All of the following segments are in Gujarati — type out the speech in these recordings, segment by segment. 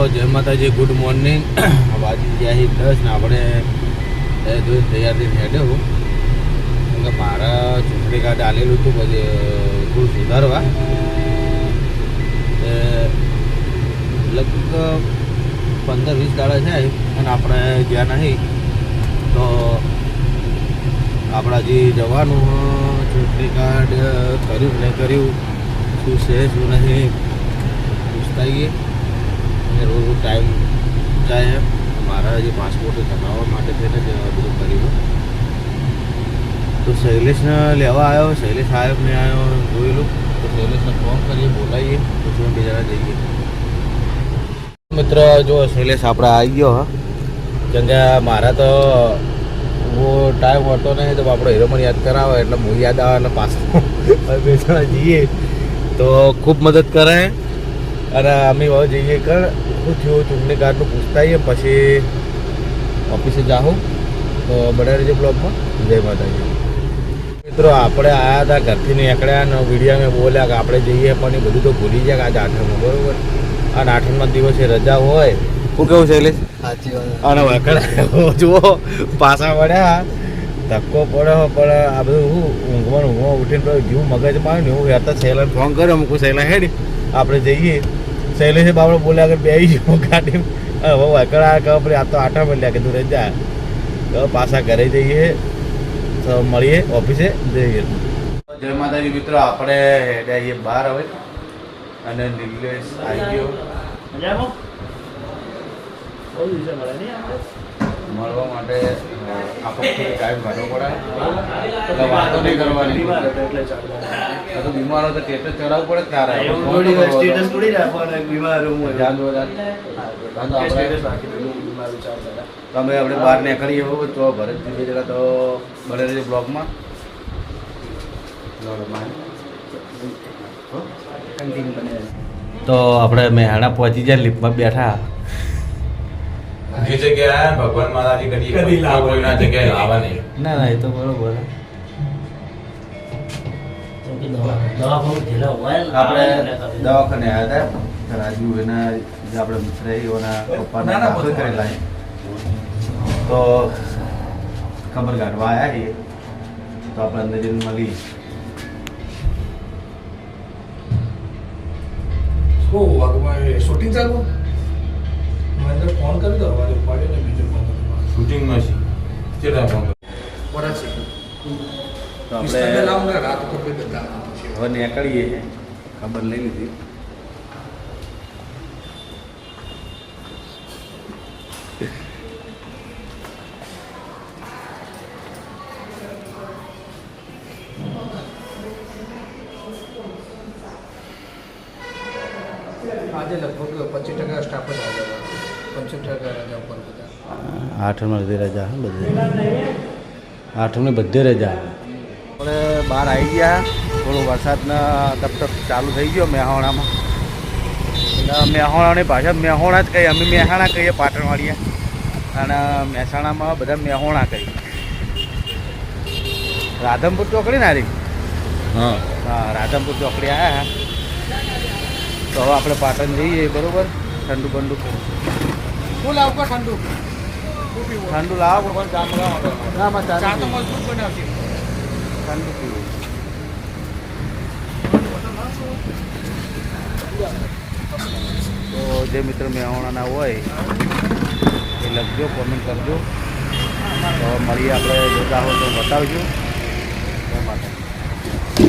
જય માતાજી, ગુડ મોર્નિંગ. વાજી ગયા 10 ને આપણે જોઈ તૈયાર થઈને હેડ્યો. કેમ કે મારા ચૂંટણી કાર્ડ આલેલું હતું પછી થોડું સુધારવા લગભગ 15-20 દાડા છે અને આપણે ગયા નહીં. તો આપણે હજી જવાનું ચૂંટણી કાર્ડ કર્યું નહીં કર્યું, શું છે શું નહીં પૂછતા આવીએ. રોજ ટાઈમ જાય મારા હજી પાસપોર્ટ બનાવવા માટે થઈને જ બધું કર્યું. તો શૈલેષને લેવા આવ્યો, શૈલેષ આવ્યો નહીં આવ્યો જોયેલું. તો શૈલેષને ફોન કરીએ, બોલાવીએ, પછી બીજા જઈએ. મિત્ર જો શૈલેષ આપણે આવી ગયો હા, કેમ કે મારા તો ટાઈમ હોતો નહીં તો આપણો હીરો મને યાદ કરાવે એટલે હું યાદ આવે એટલે પાછું બે જણા જઈએ તો ખૂબ મદદ કરે. અને અમે હવે જઈએ કર શું થયું ચૂંટણી કાર્ડનું પૂછતા આવીએ, પછી ઓફિસે જાઉં. તો બધા રહેજો બ્લોગમાં. જય માતાજી. મિત્રો આપણે આવ્યા હતા ઘરથી નીકળ્યા અને વિડીયો મેં બોલ્યા કે આપણે જઈએ, પણ એ બધું તો ભૂલી ગયા કે આજે 8મમાં બરાબર. અને 8મા દિવસે રજા હોય. શું કેવું છે એટલે સાચી વાત. અને વકડા જુઓ પાછા વળ્યા ધક્કો પડ્યો, પણ આ બધું ઊંઘમાં ઉઠીને જીવ મગજમાં આવ્યું ને એવું હતા. સહેલાને ફોન કર્યો, મૂકું સહેલા હેડી આપણે જઈએ. શૈલેષે બાબડો બોલ્યા કે બે જવું ગાડી. હવે વકડા આપણે આ તો 8માં લ્યા કીધું રજા. તો પાછા ઘરે જઈએ તો મળીએ ઓફિસે જઈએ. જય માતાજી મિત્રો, આપણે હેડ્યા બહાર હવે અને નિલેશ આવી ગયો મળવા માટે. આપણે ટાઈમ કાઢવો પડે, વાતો નહીં કરવાની. તો બીમાર હોય તો ટેસ્ટ ચડાવવું પડે ત્યારે તમે આપણે બહાર નીકળીએ બરાબર. તો ભરત દીધી જરા તો બને રહેજો બ્લોગમાં. તો આપણે મહેણા પહોંચી જાય, લિફ્ટમાં બેઠા. જે જગ્યાએ ભગવાન માતાજી કદી કોઈના જગ્યાએ લાવવા નહીં. ના ના એ તો બરોબર. આપણે દવાખાને આવ્યા હતા રાજુ એના જે આપણે મિત્ર એના પપ્પાને દાખલ કરેલા છે. તો ખબર કાઢવા આવ્યા છીએ. તો આપણે અંદર જઈને મળી. શૂટિંગ ચાલુ મને ફોન કરી દો, હવે ઉપાડ્યો ને બીજો ફોન શૂટિંગ નથી કેટલા ફોન બરાબર. તો આપણે રાત ઉપર બધા હવે નીકળીએ છીએ, ખબર લઈ લીધી. આજે લગભગ 25% સ્ટાફ જ આવ્યો, 75% રજા ઉપર બધા. 8માં બધી રજા બધે, 8ની બધી રજા. આપણે બહાર આવી ગયા. થોડો વરસાદના તપ ચાલુ થઈ ગયો મહેસાણામાં. એટલે મહેસાણાની ભાષા મહેસાણા જ કહીએ, અમે મહેસાણા કહીએ પાટણવાળીએ. અને મહેસાણામાં બધા મહેસાણા કહીએ. રાધનપુર ચોકડી ના રી. હા હા, રાધનપુર ચોકડી આવ્યા. તો હવે આપણે પાટણ જઈએ બરાબર. ઠંડુ બંડુ શું લાવવા ઠંડુ? ઠંડુ લાવો પણ ચા મંગાવો. ના માં ચા ચા તો મજબૂત બનાવશે. ઠંડુ પીવું. તો જે મિત્ર મહેસાણાના હોય એ લખજો, કોમેન્ટ કરજો. તો મળીએ આપણે. જોતા હોય તો બતાવજો.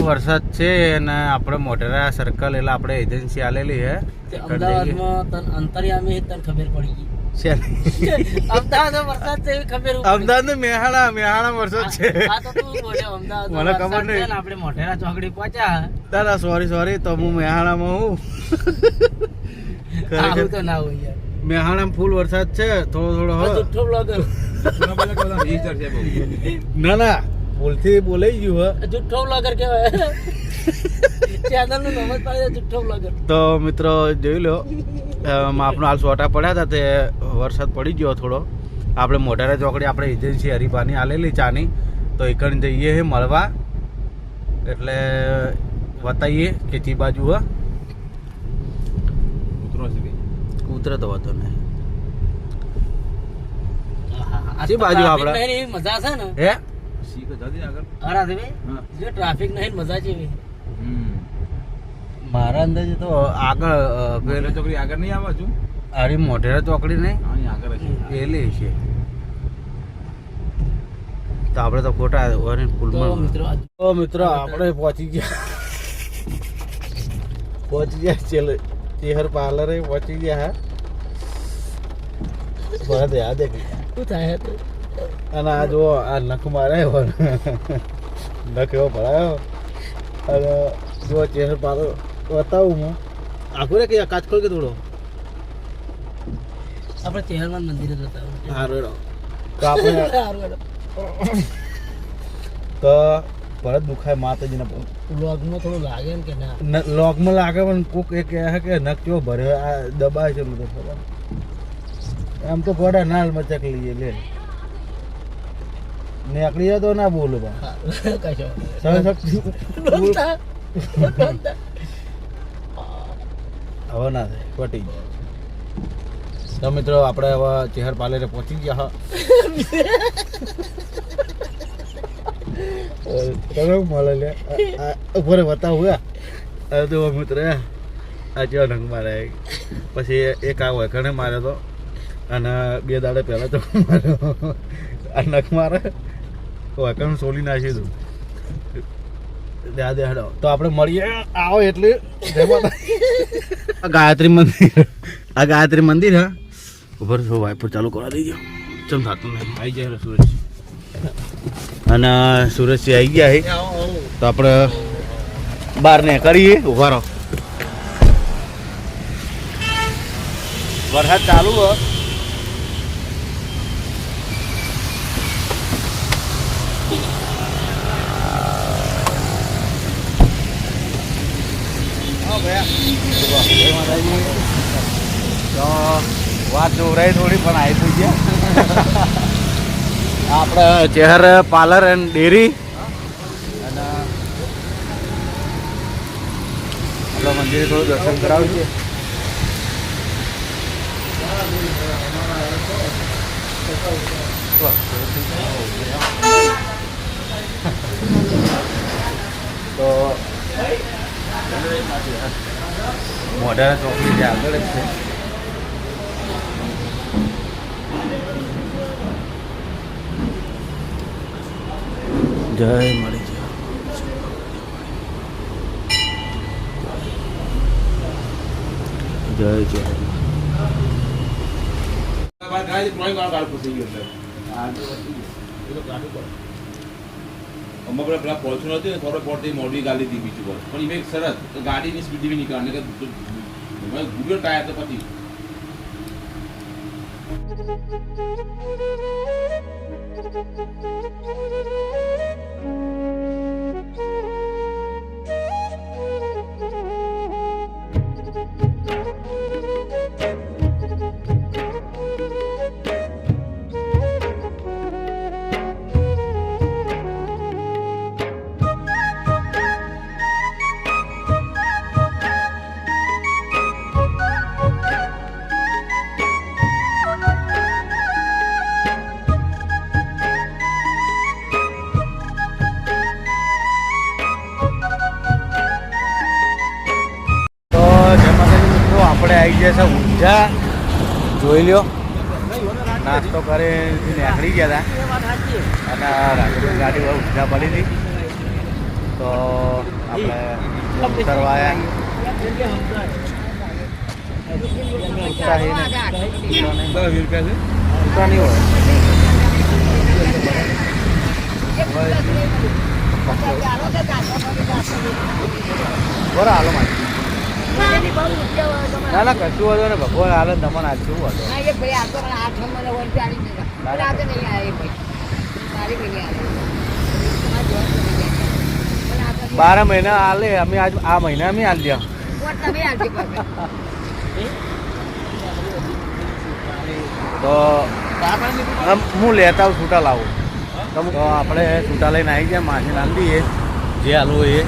વરસાદ છે અને આપણે મોઢેરા સર્કલ એટલે આપણે એજન્સી આલેલી છે. અમદાવાદમાં તને અંતરિયામી તને ખબર પડી ગઈ. અમદાવાદમાં વરસાદ છે એવી ખબર અમદાવાદ મહેસાણા વરસાદ છે. આ તો તું બોલ્યો અમદાવાદ મને ખબર નહીં. આપણે મોઢેરા ચોકડી પહોંચ્યા. દાદા સોરી તો હું મહેસાણામાં હું. આવું તો ના હોય યાર. મહેસાણામાં ફૂલ વરસાદ છે, થોડો જુઠ્ઠો બ્લોગર, ના ભૂલથી બોલાઈ ગયું હે. જુઠ્ઠો બ્લોગર કહેવાય. ચેનલ નું નામ જ પાડે જુઠ્ઠો બ્લોગર. તો મિત્રો જોઈ લો, માપનો હાલ સોટા પડ્યા હતા તે વરસાદ પડી ગયો થોડો. આપણે મોઢેરા ચોકડી આપણે એજન્સી હરિભાની આલેલી ચાની. તો એકણ જઈએ હે મળવા. એટલે બતાવીએ કે ચી બાજુ હા ઉતરે તો વાતો નહીં. આ શી બાજુ traffic આપણે? નહીં ને એવી મજા છે ને હે શીખ જતી આગળ. અરા દેવે હા. જે ટ્રાફિક નહીં મજા જેવી મારા અંદાજે તો આગળ પેલો છોકરી આગળ નહીં આવે છું. આરી મોઢેરા ચોકડી નહીં અહીં આગળ હશે. પેલી છે તો આપણે તો ખોટા ઓરેન્જ તો ફૂલમાં મિત્રો તો મિત્રો આપણે પહોંચી ગયા ચેહર પાર્લરે પહોંચી ગયા હા ભરત યાદ છે શું થાય તો અને આ જો આ નખ માર્યો નખ એવો ભરાયો અને જો ચેહર પાર્લર બતાવું હું આખું રે કે કાચ ખોલ કે થોડો આપણે ચહેરમાં મંદિરે જતા હોય. હારો તો આપણે સારું તો ભરત દુખાય માતાજીને વ્લોગમાં થોડું લાગે ને કે ના લોકમાં લાગે પણ કોક એ કહે છે કે નખ કેવો ભર્યો આ દબાય છે બધું ખબર એમ તો ગોડા નાલ મચક લઈએ લે નીકળી જાય તો ના બોલું બા કશો સહશક્તિ ડોંતા. હવે ના થાય પટી ગયું. તો મિત્રો આપણે હવે ચેહર પાર્લરે પહોંચી ગયા તમે મળે લે ઉપર બતાવું હવે તો મિત્ર આ જેવા નંગ મારે પછી એક આ વખણે માર્યો તો અને 2 દાડે પહેલા તો માર્યો આ નખ મારે વખણ સોલી નાખી દઉં દે હેડો તો આપણે મળીએ આવો એટલે જય માતા. આ ગાયત્રી મંદિર હા ઉપર છો વાઇપર ચાલુ કરવા દેજો ચમ થતું નહીં આવી જાય સુરજ અને સુરજથી આવી ગયા છે તો આપણે બહાર ને કરીએ ઉભા રહો વરસાદ ચાલુ હો તો વાત જોવરાઈ થોડી પણ આવી ગયા આપણે ચેહર પાર્લર એન્ડ ડેરી અને આપણા મંદિરે થોડું દર્શન કરાવ્યું છે તો મોઢા ચોકડી જે આગળ જ છે જય મળી જય જય અમુક પેલા ફોર્ચ્યુનર હતી ને થોડો પોટથી મોડી ગાડી હતી બીજું પર પણ એ સરસ તો ગાડીની સ્પીડ બી નીકળે કે ગુડ્યો ટાયર તો પછી આપણે આવી ગયા છે ઊંઝા જોઈ લ્યો નાસ્તો કરી નીકળી ગયા હતા અને રાજકોટ ગાડી ઊંઝા પડી હતી તો આપણે ઉતરવા બરાબર હાલો મારી ના ના કશું હતો ને ભગવાન હાલ તમને આજ શું હતો 12 મહિના હાલે અમે આજ આ મહિના અમે હાલ દે તો હું લેતા આવું છૂટા લાવું તો આપણે છૂટા લઈને આવી ગયા માછલી નાખી દઈએ જે હાલવું એ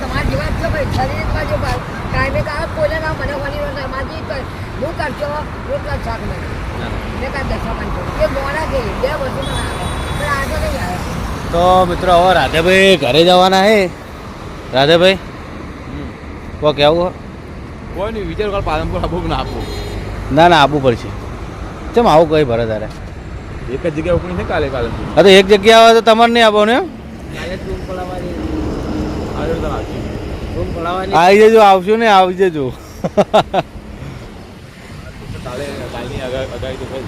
તમારા જેવા શરીરમાં જો કાયમે કામ કોઈને મને વળી રમાજી હું કરશો રોટલા શાક મને મેં કાંઈ દસા પાંચો એ મોડા ગઈ 2 વર્ષમાં આવે પણ આગળ નહીં આવે. તો મિત્રો હવે રાધેભાઈ ઘરે જવાના હે. રાધેભાઈ કો કેવું? કોઈ નહીં વિચાર કર પાલનપુર આપવું ના આપવું. ના ના આપવું પડશે. ચમ આવું કઈ ભરે તારે? એક જ જગ્યા ઉપડી છે કાલે પાલનપુર. હા તો એક જગ્યા આવે તો તમારે નહીં આપવાનું એમ? કાલે રૂમ ખોલાવવાની આજે તો આવશે. રૂમ ખોલાવવાની આવી જજો, આવશું ને આવી જજો. કાલે કાલની અગાઈ તો થઈ.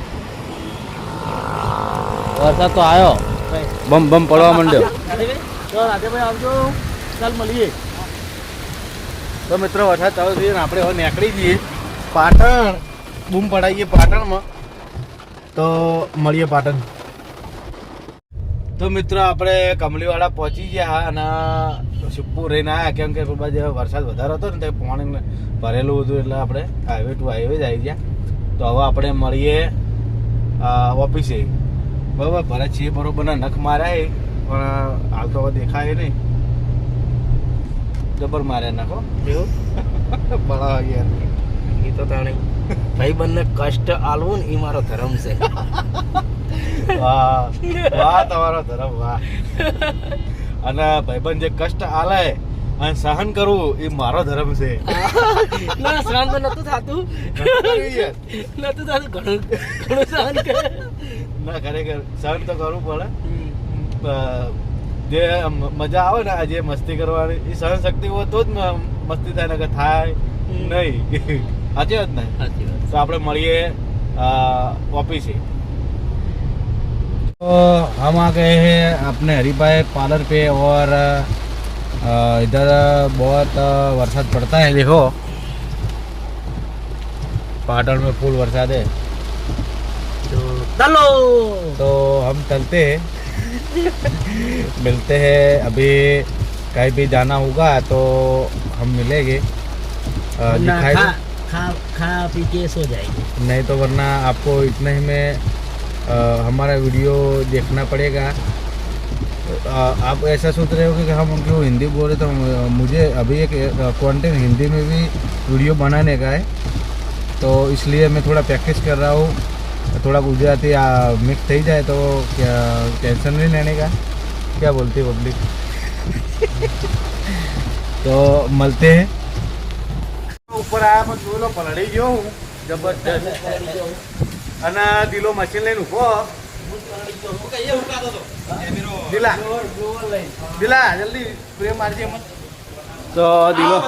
વરસાદ તો આવ્યો, બમ બમ પડવા માંડ્યો. રાધેભાઈ તો રાધેભાઈ આવજો, ચાલ મળીએ. તો મિત્રો વરસાદ ચાલુ થયો ને આપણે હવે નીકળી જઈએ પાટણ. બૂમ પડાવીએ પાટણમાં, તો મળીએ પાટણ. તો મિત્રો આપણે કમલીવાડા પહોંચી ગયા અને સિપ્પુ રહીને આવ્યા, કેમ કે બાજુ વરસાદ વધારે હતો ને તો પાણી ભરેલું હતું એટલે આપણે હાઈવે ટુ હાઈવે જ આવી ગયા. તો હવે આપણે મળીએ ઓફિસે. બરાબર, ભરત છીએ બરોબરના નખ માર્યા એ પણ હાલ તો હવે દેખાય નહીં. જબર માર્યા નાખો એવું બળા યાર. એ તો તાણે ભાઈ બંને કષ્ટ આલવું ને એ મારો ધર્મ છે. વાહ વાહ, તમારો ધર્મ વાહ. અને ભાઈબંધ જે કષ્ટ આલે અને સહન કરવું એ મારો ધર્મ છે. ના સહન તો નતું થતું, નતું થતું, ઘણું ઘણું સહન કરે. ના ખરેખર સહન તો કરવું પડે. જે મજા આવે ને આ જે મસ્તી કરવાની એ સહન શક્તિ હોય તો જ મસ્તી થાય, ને કે થાય નહીં. સાચી વાત ને? સાચી વાત. तो આપણે મળીએ ऑफिस से. तो हम आ गए हैं अपने हरिभाई पार्लर पे और इधर बहुत बरसात पड़ता है. देखो पाटन में फुल बरसात है. तो चलो तो हम चलते हैं. मिलते हैं. अभी कहीं भी जाना होगा तो हम मिलेंगे. दिखाई खा पी के सो जाएंगे. नहीं तो वरना आपको इतने ही में हमारा वीडियो देखना पड़ेगा. आप ऐसा सोच रहे हो कि हम क्यों हिंदी बोल रहे, तो मुझे अभी एक कंटेंट हिंदी में भी वीडियो बनाने का है, तो इसलिए मैं थोड़ा प्रैक्टिस कर रहा हूँ. थोड़ा गुजराती मिक्स थी जाए तो क्या टेंशन नहीं लेने का. क्या बोलती है पब्लिक? तो मिलते हैं. ઉપર આયા પણ જોયેલો પલળી ગયો હું જબરજસ્ત. અને દિલો મશીન લઈને ઉભો. દિલા દિલા જલ્દી સ્પ્રે મારજે. તો દિલો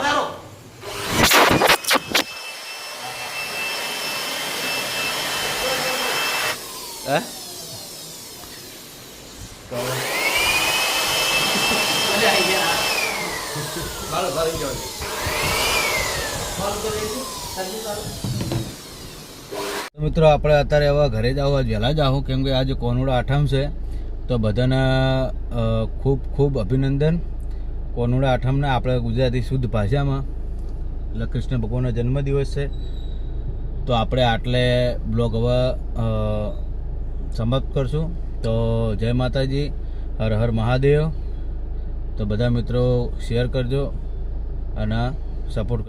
હે તો મિત્રો આપણે અત્યારે હવે ઘરે જ આવવા વહેલા જ આવું, કેમ કે આજે કોનુડા આઠમ છે. તો બધાને ખૂબ ખૂબ અભિનંદન કોનુડા આઠમના. આપણે ગુજરાતી શુદ્ધ ભાષામાં એટલે કૃષ્ણ ભગવાનનો જન્મદિવસ છે. તો આપણે આટલે બ્લોગ હવે સમાપ્ત કરશું. તો જય માતાજી, હર હર મહાદેવ. તો બધા મિત્રો શેર કરજો અને સપોર્ટ